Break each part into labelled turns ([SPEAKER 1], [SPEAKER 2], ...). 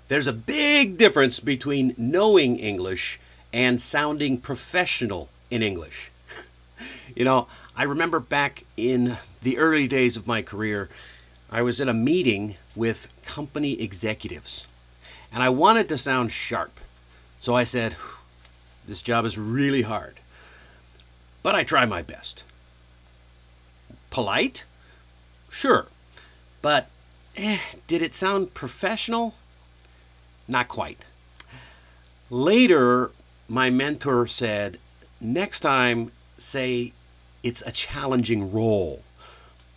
[SPEAKER 1] There's a big difference between knowing English and sounding professional in English. I remember back in the early days of my career, I was in a meeting with company executives and I wanted to sound sharp. So I said, this job is really hard, but I try my best. Polite? Sure. But did it sound professional? Not quite. Later, my mentor said, next time, say it's a challenging role,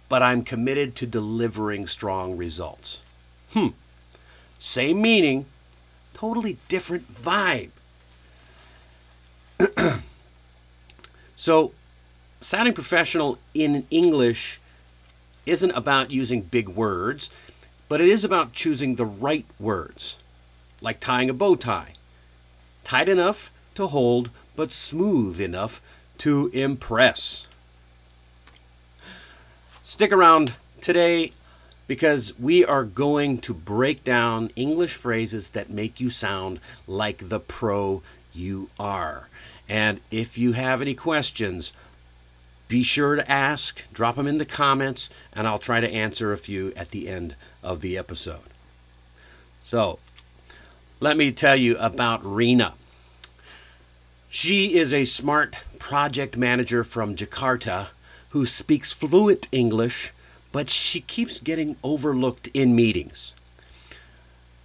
[SPEAKER 1] but I'm committed to delivering strong results. Same meaning, totally different vibe. So, sounding professional in English isn't about using big words, but it is about choosing the right words, like tying a bow tie. Tight enough to hold, but smooth enough to impress. Stick around today because we are going to break down English phrases that make you sound like the pro you are. And if you have any questions, be sure to ask, drop them in the comments, and I'll try to answer a few at the end of the episode. So, let me tell you about Rena. She is a smart project manager from Jakarta who speaks fluent English, but she keeps getting overlooked in meetings.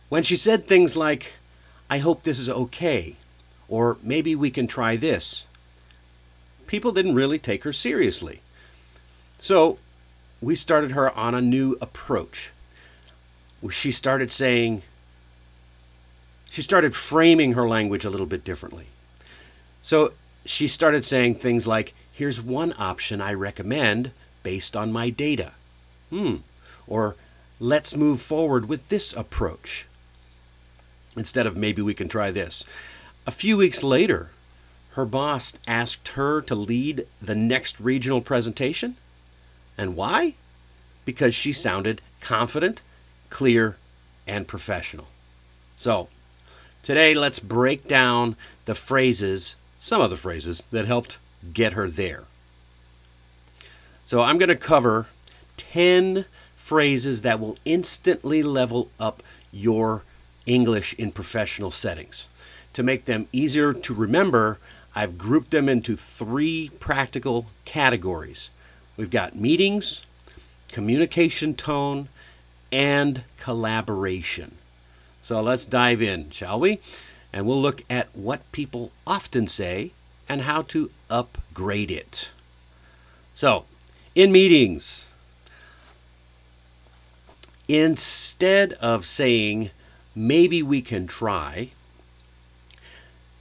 [SPEAKER 1] When she said things like, I hope this is okay, or maybe we can try this, people didn't really take her seriously. So we started her on a new approach. She started framing her language a little bit differently. So she started saying things like, here's one option I recommend based on my data. Or let's move forward with this approach. Instead of maybe we can try this. A few weeks later, her boss asked her to lead the next regional presentation. And why? Because she sounded confident, clear, and professional. So, today let's break down some of the phrases that helped get her there. So I'm going to cover 10 phrases that will instantly level up your English in professional settings. To make them easier to remember, I've grouped them into 3 practical categories. We've got meetings, communication tone, and collaboration. So let's dive in, shall we? And we'll look at what people often say and how to upgrade it. So, in meetings, instead of saying, maybe we can try,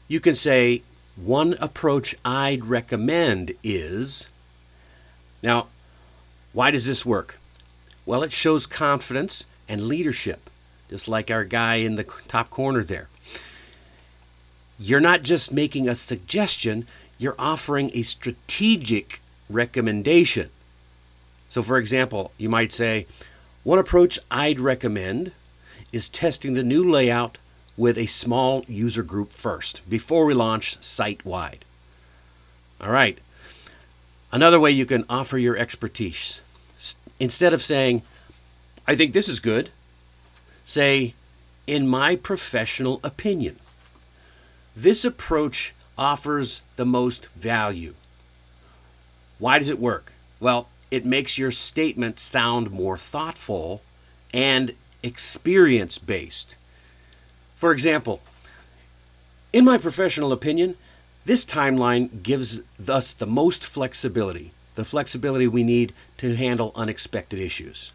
[SPEAKER 1] you can say, one approach I'd recommend is. Now, why does this work? Well, it shows confidence and leadership, just like our guy in the top corner there. You're not just making a suggestion, you're offering a strategic recommendation. So, for example, you might say, one approach I'd recommend is testing the new layout with a small user group first, before we launch site-wide. All right. Another way you can offer your expertise. Instead of saying, I think this is good, say, in my professional opinion. This approach offers the most value. Why does it work? Well, it makes your statement sound more thoughtful and experience-based. For example, in my professional opinion, this timeline gives us the most flexibility, the flexibility we need to handle unexpected issues.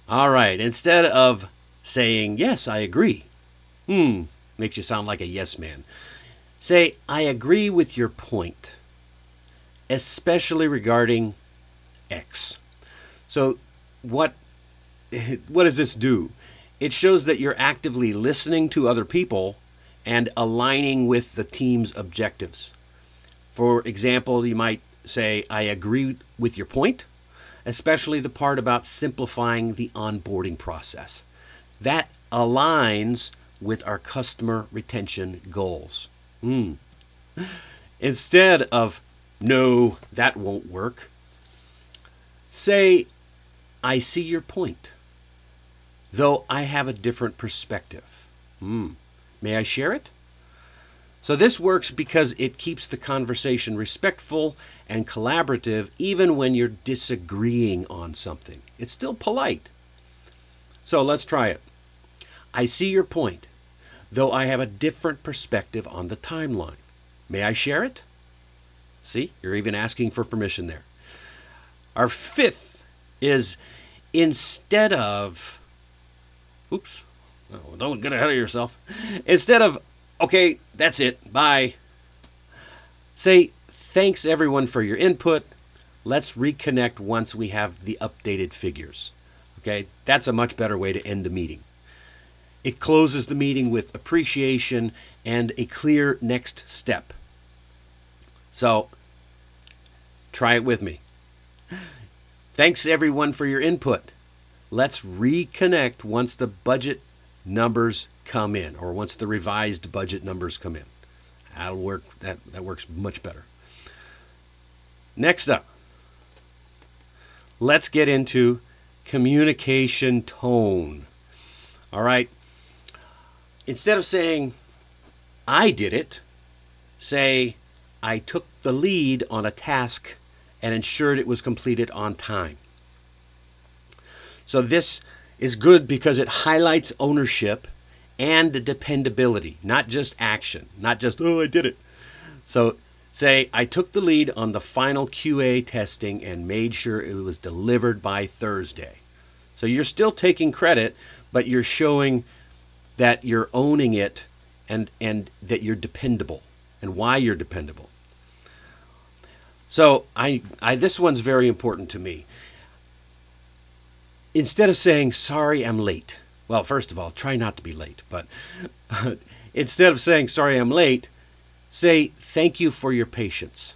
[SPEAKER 1] All right, instead of saying, yes, I agree, makes you sound like a yes man. Say, I agree with your point, especially regarding X. So what does this do? It shows that you're actively listening to other people and aligning with the team's objectives. For example, you might say, I agree with your point, especially the part about simplifying the onboarding process. that aligns with our customer retention goals. Instead of, no, that won't work, say, I see your point, though I have a different perspective. May I share it? So this works because it keeps the conversation respectful and collaborative even when you're disagreeing on something. It's still polite. So let's try it. I see your point, though I have a different perspective on the timeline. May I share it? See, you're even asking for permission there. Our fifth is instead of, don't get ahead of yourself. Instead of, okay, that's it, bye, say, thanks everyone for your input. Let's reconnect once we have the updated figures. Okay, that's a much better way to end the meeting. It closes the meeting with appreciation and a clear next step. So, try it with me. Thanks everyone for your input. Let's reconnect once the budget numbers come in, or once the revised budget numbers come in. That'll work. That works much better. Next up, let's get into communication tone. All right. Instead of saying, I did it, say, I took the lead on a task and ensured it was completed on time. So this is good because it highlights ownership and dependability, not just action, not just, oh, I did it. So say, I took the lead on the final QA testing and made sure it was delivered by Thursday. So you're still taking credit, but you're showing that you're owning it and that you're dependable and why you're dependable. So this one's very important to me. Instead of saying, sorry, I'm late. Well, first of all, try not to be late. But instead of saying, sorry, I'm late, say, thank you for your patience.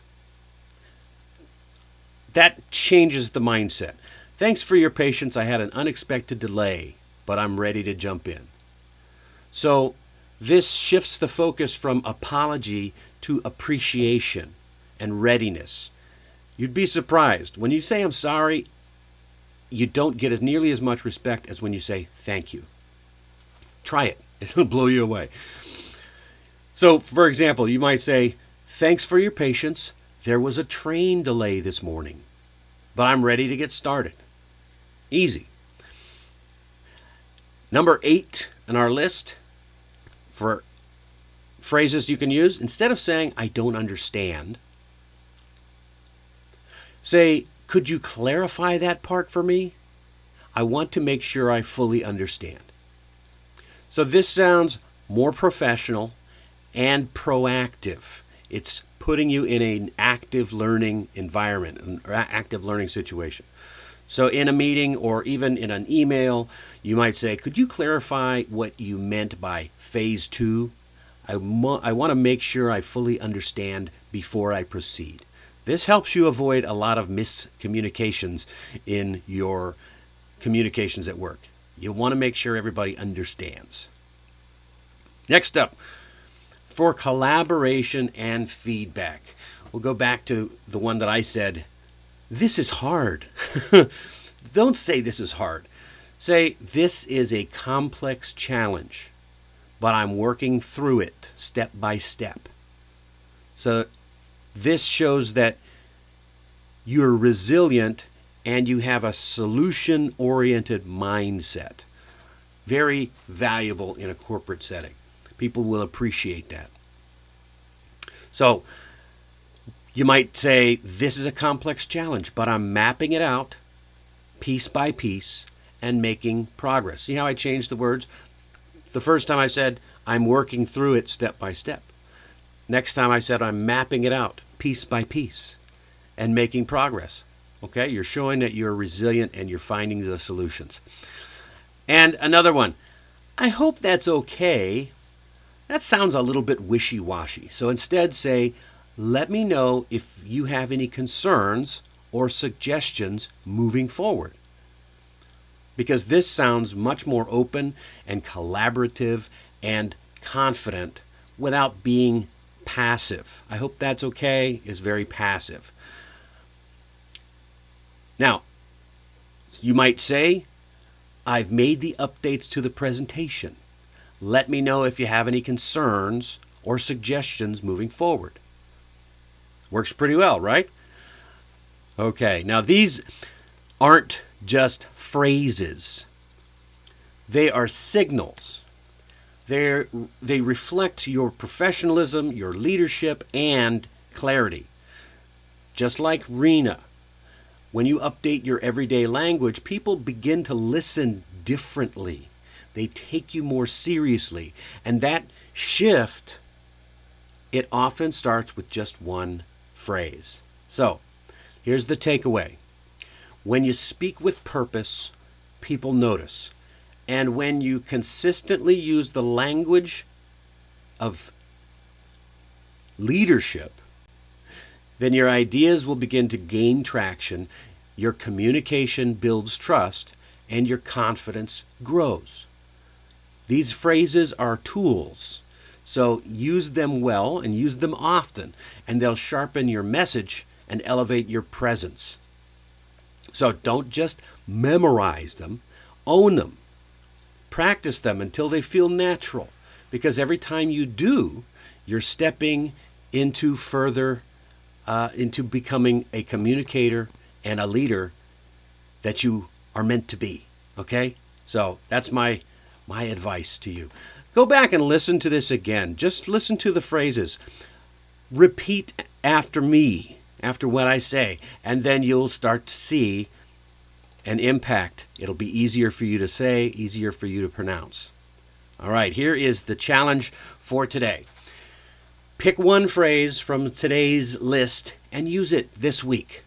[SPEAKER 1] That changes the mindset. Thanks for your patience. I had an unexpected delay, but I'm ready to jump in. So this shifts the focus from apology to appreciation and readiness. You'd be surprised. When you say I'm sorry, you don't get nearly as much respect as when you say thank you. Try it. It'll blow you away. So, for example, you might say, thanks for your patience. There was a train delay this morning, but I'm ready to get started. Easy. Number 8 on our list for phrases you can use, instead of saying, I don't understand, say, could you clarify that part for me? I want to make sure I fully understand. So this sounds more professional and proactive. It's putting you in an active learning environment, an active learning situation. So in a meeting or even in an email, you might say, could you clarify what you meant by phase 2? I want to make sure I fully understand before I proceed. This helps you avoid a lot of miscommunications in your communications at work. You want to make sure everybody understands. Next up, for collaboration and feedback, we'll go back to the one that I said, this is hard. Don't say this is hard. Say, this is a complex challenge, but I'm working through it step by step. So this shows that you're resilient and you have a solution-oriented mindset. Very valuable in a corporate setting. People will appreciate that. So you might say, this is a complex challenge, but I'm mapping it out piece by piece and making progress. See how I changed the words? The first time I said, I'm working through it step by step. Next time I said, I'm mapping it out piece by piece and making progress. Okay, you're showing that you're resilient and you're finding the solutions. And another one, I hope that's okay. That sounds a little bit wishy-washy. So instead say, let me know if you have any concerns or suggestions moving forward. because this sounds much more open and collaborative and confident without being passive. I hope that's okay, is very passive. Now, you might say, I've made the updates to the presentation. Let me know if you have any concerns or suggestions moving forward. Works pretty well, right? Okay, now these aren't just phrases. They are signals. They reflect your professionalism, your leadership, and clarity. Just like Rena, when you update your everyday language, people begin to listen differently. They take you more seriously. And that shift, it often starts with just one phrase. So, here's the takeaway. When you speak with purpose, people notice. And when you consistently use the language of leadership, then your ideas will begin to gain traction, your communication builds trust, and your confidence grows. These phrases are tools, so use them well and use them often, and they'll sharpen your message and elevate your presence. So don't just memorize them, own them. Practice them until they feel natural, because every time you do, you're stepping into into becoming a communicator and a leader that you are meant to be. Okay? So that's my advice to you. Go back and listen to this again. Just listen to the phrases. Repeat after me, after what I say, and then you'll start to see an impact. It'll be easier for you to say, easier for you to pronounce. All right, here is the challenge for today. Pick one phrase from today's list and use it this week.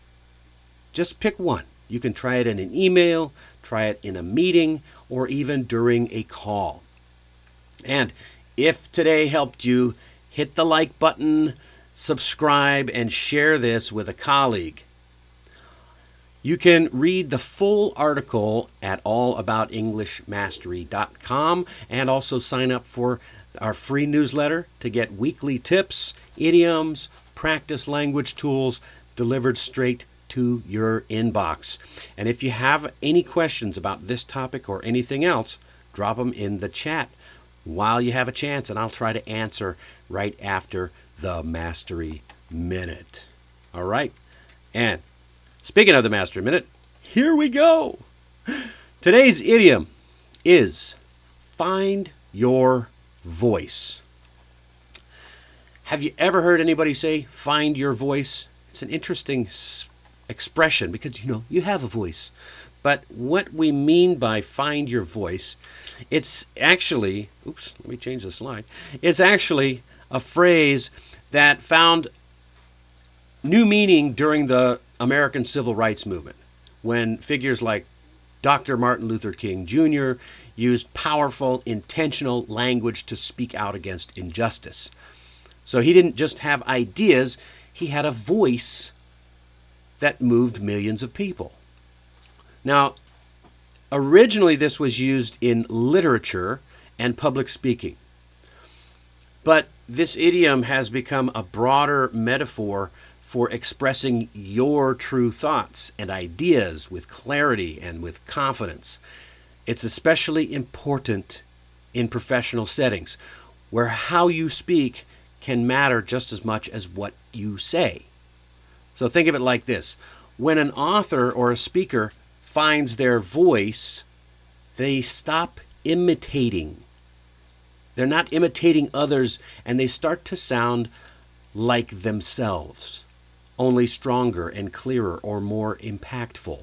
[SPEAKER 1] Just pick one. You can try it in an email, try it in a meeting, or even during a call. And if today helped you, hit the like button, subscribe, and share this with a colleague. You can read the full article at allaboutenglishmastery.com and also sign up for our free newsletter to get weekly tips, idioms, practice language tools delivered straight to your inbox. And if you have any questions about this topic or anything else, drop them in the chat while you have a chance, and I'll try to answer right after the Mastery Minute. All right. And speaking of the Mastery Minute, here we go. Today's idiom is find your voice. Have you ever heard anybody say find your voice? It's an interesting expression because you have a voice. But what we mean by find your voice, it's actually, let me change the slide. It's actually a phrase that found new meaning during the American Civil Rights Movement, when figures like Dr. Martin Luther King Jr. used powerful, intentional language to speak out against injustice. So he didn't just have ideas, he had a voice that moved millions of people. Now, originally this was used in literature and public speaking. But this idiom has become a broader metaphor for expressing your true thoughts and ideas with clarity and with confidence. It's especially important in professional settings, where how you speak can matter just as much as what you say. So think of it like this. When an author or a speaker finds their voice, they stop imitating. They're not imitating others, and they start to sound like themselves, only stronger and clearer or more impactful.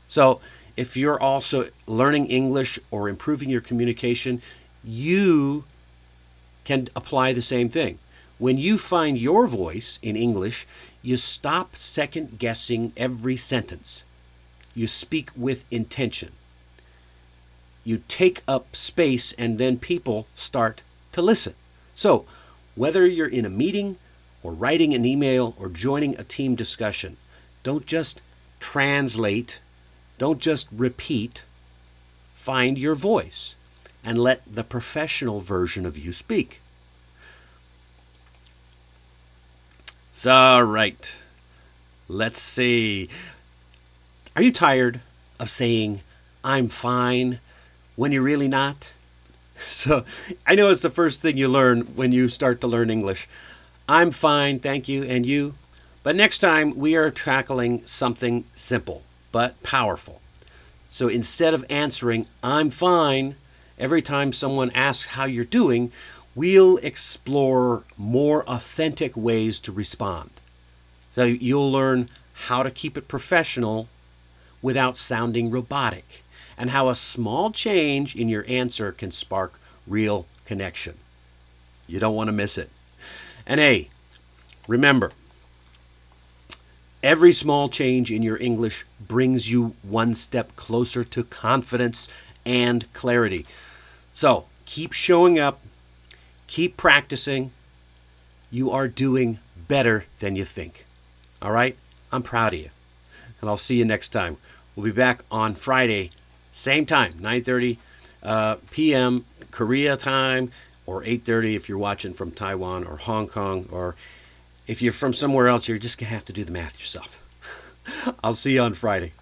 [SPEAKER 1] So if you're also learning English or improving your communication, you can apply the same thing. When you find your voice in English, you stop second guessing every sentence. You speak with intention. You take up space, and then people start to listen. So whether you're in a meeting or writing an email or joining a team discussion, don't just translate, don't just repeat, find your voice and let the professional version of you speak. So, all right. Let's see. Are you tired of saying, I'm fine, when you're really not? So, I know it's the first thing you learn when you start to learn English. I'm fine, thank you, and you? But next time, we are tackling something simple but powerful. So instead of answering, I'm fine, every time someone asks how you're doing, we'll explore more authentic ways to respond. So you'll learn how to keep it professional without sounding robotic, and how a small change in your answer can spark real connection. You don't want to miss it. And hey, remember, every small change in your English brings you one step closer to confidence and clarity. So keep showing up, keep practicing. You are doing better than you think. All right? I'm proud of you. And I'll see you next time. We'll be back on Friday, same time, 9:30 p.m. Korea time, or 8:30 if you're watching from Taiwan or Hong Kong, or if you're from somewhere else, you're just going to have to do the math yourself. I'll see you on Friday.